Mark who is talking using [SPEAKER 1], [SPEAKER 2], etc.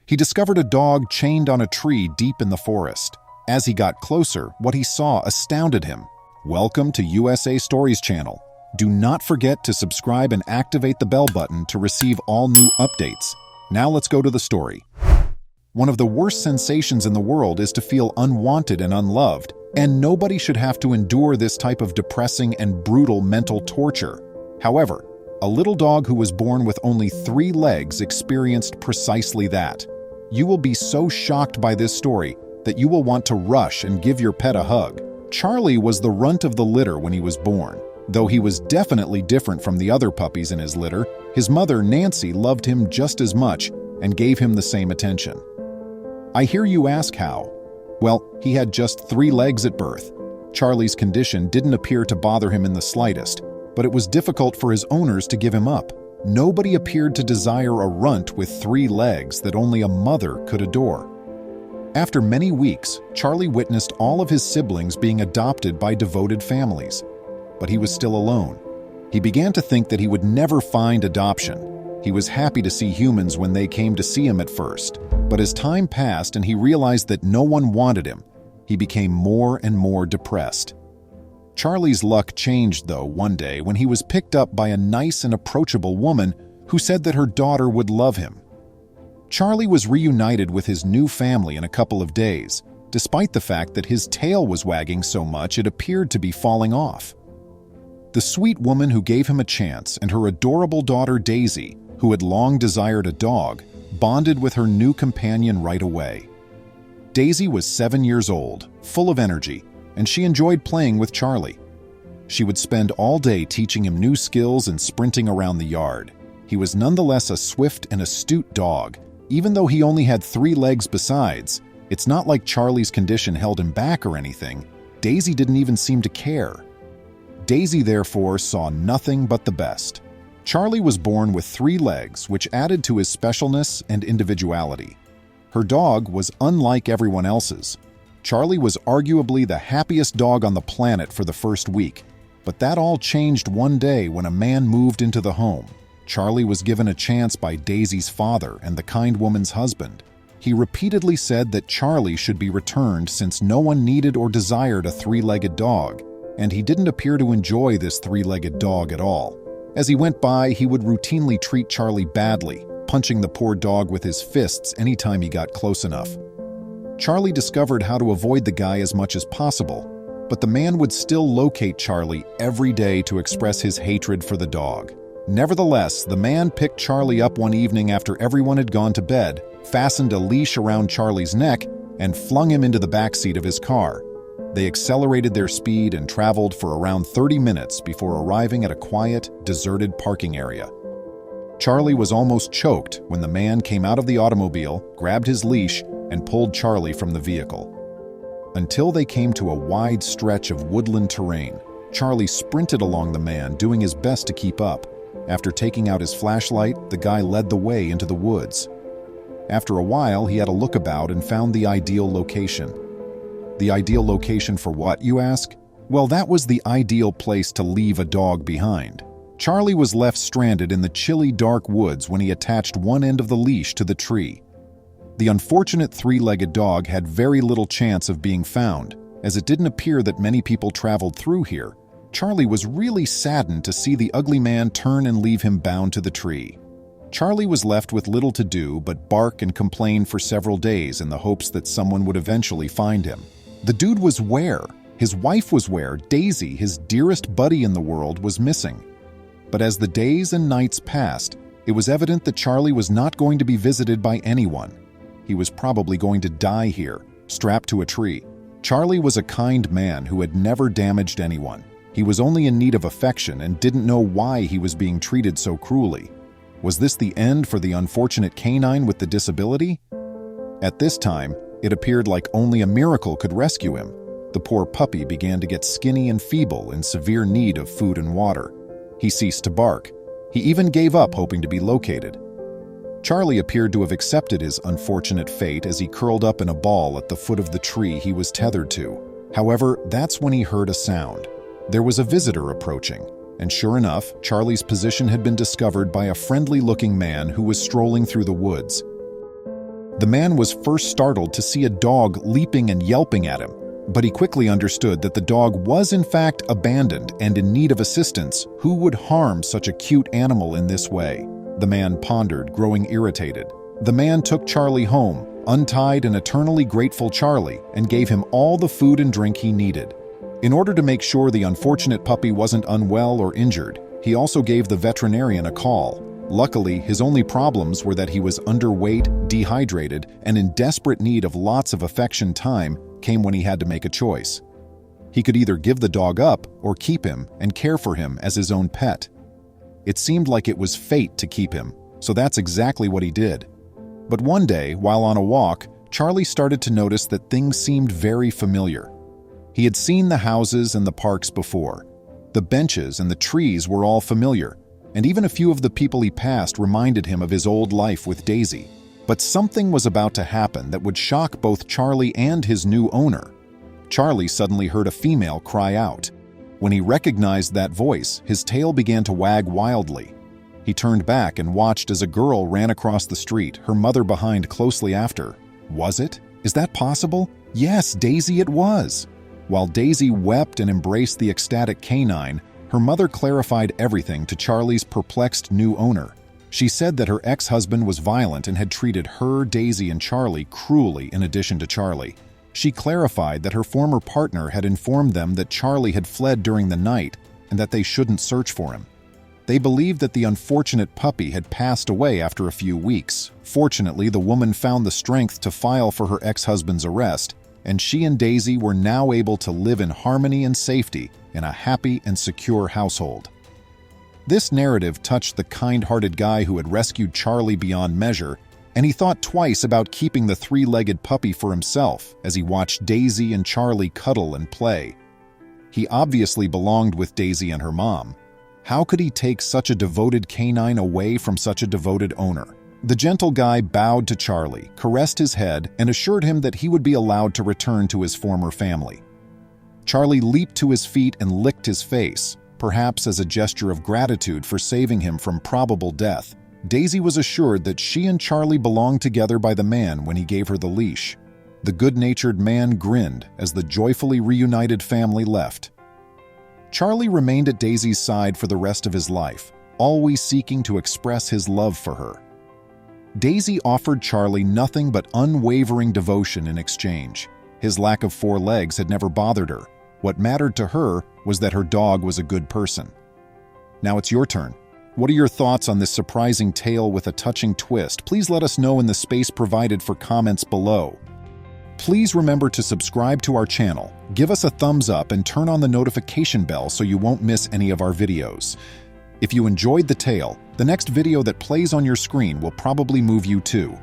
[SPEAKER 1] He discovered a dog chained on a tree deep in the forest. As he got closer, what he saw astounded him. Welcome to USA Stories channel. Do not forget to subscribe and activate the bell button to receive all new updates. Now let's go to the story. One of the worst sensations in the world is to feel unwanted and unloved, and nobody should have to endure this type of depressing and brutal mental torture. However, a little dog who was born with only 3 legs experienced precisely that. You will be so shocked by this story that you will want to rush and give your pet a hug. Charlie was the runt of the litter when he was born. Though he was definitely different from the other puppies in his litter, his mother, Nancy, loved him just as much and gave him the same attention. I hear you ask how. Well, he had just 3 legs at birth. Charlie's condition didn't appear to bother him in the slightest, but it was difficult for his owners to give him up. Nobody appeared to desire a runt with 3 legs that only a mother could adore. After many weeks, Charlie witnessed all of his siblings being adopted by devoted families. But he was still alone. He began to think that he would never find adoption. He was happy to see humans when they came to see him at first, but as time passed and he realized that no one wanted him, he became more and more depressed. Charlie's luck changed, though, one day when he was picked up by a nice and approachable woman who said that her daughter would love him. Charlie was reunited with his new family in a couple of days, despite the fact that his tail was wagging so much it appeared to be falling off. The sweet woman who gave him a chance and her adorable daughter Daisy, who had long desired a dog, bonded with her new companion right away. Daisy was 7 years old, full of energy, and she enjoyed playing with Charlie. She would spend all day teaching him new skills and sprinting around the yard. He was nonetheless a swift and astute dog. Even though he only had 3 legs besides, it's not like Charlie's condition held him back or anything. Daisy didn't even seem to care. Daisy, therefore, saw nothing but the best. Charlie was born with 3 legs, which added to his specialness and individuality. Her dog was unlike everyone else's. Charlie was arguably the happiest dog on the planet for the first week, but that all changed one day when a man moved into the home. Charlie was given a chance by Daisy's father and the kind woman's husband. He repeatedly said that Charlie should be returned since no one needed or desired a 3-legged dog, and he didn't appear to enjoy this 3-legged dog at all. As he went by, he would routinely treat Charlie badly, punching the poor dog with his fists anytime he got close enough. Charlie discovered how to avoid the guy as much as possible, but the man would still locate Charlie every day to express his hatred for the dog. Nevertheless, the man picked Charlie up one evening after everyone had gone to bed, fastened a leash around Charlie's neck, and flung him into the backseat of his car. They accelerated their speed and traveled for around 30 minutes before arriving at a quiet, deserted parking area. Charlie was almost choked when the man came out of the automobile, grabbed his leash, and pulled Charlie from the vehicle. Until they came to a wide stretch of woodland terrain, Charlie sprinted along the man, doing his best to keep up. After taking out his flashlight, the guy led the way into the woods. After a while, he had a look about and found the ideal location. The ideal location for what, you ask? Well, that was the ideal place to leave a dog behind. Charlie was left stranded in the chilly, dark woods when he attached one end of the leash to the tree. The unfortunate 3-legged dog had very little chance of being found, as it didn't appear that many people traveled through here. Charlie was really saddened to see the ugly man turn and leave him bound to the tree. Charlie was left with little to do but bark and complain for several days in the hopes that someone would eventually find him. The dude was where? His wife was where? Daisy, his dearest buddy in the world, was missing. But as the days and nights passed, it was evident that Charlie was not going to be visited by anyone. He was probably going to die here, strapped to a tree. Charlie was a kind man who had never damaged anyone. He was only in need of affection and didn't know why he was being treated so cruelly. Was this the end for the unfortunate canine with the disability? At this time, it appeared like only a miracle could rescue him. The poor puppy began to get skinny and feeble, in severe need of food and water. He ceased to bark. He even gave up hoping to be located. Charlie appeared to have accepted his unfortunate fate as he curled up in a ball at the foot of the tree he was tethered to. However, that's when he heard a sound. There was a visitor approaching, and sure enough, Charlie's position had been discovered by a friendly-looking man who was strolling through the woods. The man was first startled to see a dog leaping and yelping at him, but he quickly understood that the dog was in fact abandoned and in need of assistance. Who would harm such a cute animal in this way? The man pondered, growing irritated. The man took Charlie home, untied an eternally grateful Charlie, and gave him all the food and drink he needed. In order to make sure the unfortunate puppy wasn't unwell or injured, he also gave the veterinarian a call. Luckily, his only problems were that he was underweight, dehydrated, and in desperate need of lots of affection. Time came when he had to make a choice. He could either give the dog up or keep him and care for him as his own pet. It seemed like it was fate to keep him, so that's exactly what he did. But one day, while on a walk, Charlie started to notice that things seemed very familiar. He had seen the houses and the parks before. The benches and the trees were all familiar, and even a few of the people he passed reminded him of his old life with Daisy. But something was about to happen that would shock both Charlie and his new owner. Charlie suddenly heard a female cry out. When he recognized that voice, his tail began to wag wildly. He turned back and watched as a girl ran across the street, her mother behind closely after. Was it? Is that possible? Yes, Daisy it was. While Daisy wept and embraced the ecstatic canine, her mother clarified everything to Charlie's perplexed new owner. She said that her ex-husband was violent and had treated her, Daisy, and Charlie cruelly in addition to Charlie. She clarified that her former partner had informed them that Charlie had fled during the night and that they shouldn't search for him. They believed that the unfortunate puppy had passed away after a few weeks. Fortunately, the woman found the strength to file for her ex-husband's arrest, and she and Daisy were now able to live in harmony and safety in a happy and secure household. This narrative touched the kind-hearted guy who had rescued Charlie beyond measure, and he thought twice about keeping the three-legged puppy for himself as he watched Daisy and Charlie cuddle and play. He obviously belonged with Daisy and her mom. How could he take such a devoted canine away from such a devoted owner? The gentle guy bowed to Charlie, caressed his head, and assured him that he would be allowed to return to his former family. Charlie leaped to his feet and licked his face, perhaps as a gesture of gratitude for saving him from probable death. Daisy was assured that she and Charlie belonged together by the man when he gave her the leash. The good-natured man grinned as the joyfully reunited family left. Charlie remained at Daisy's side for the rest of his life, always seeking to express his love for her. Daisy offered Charlie nothing but unwavering devotion in exchange. His lack of 4 legs had never bothered her. What mattered to her was that her dog was a good person. Now it's your turn. What are your thoughts on this surprising tale with a touching twist? Please let us know in the space provided for comments below. Please remember to subscribe to our channel, give us a thumbs up, and turn on the notification bell so you won't miss any of our videos. If you enjoyed the tale, the next video that plays on your screen will probably move you too.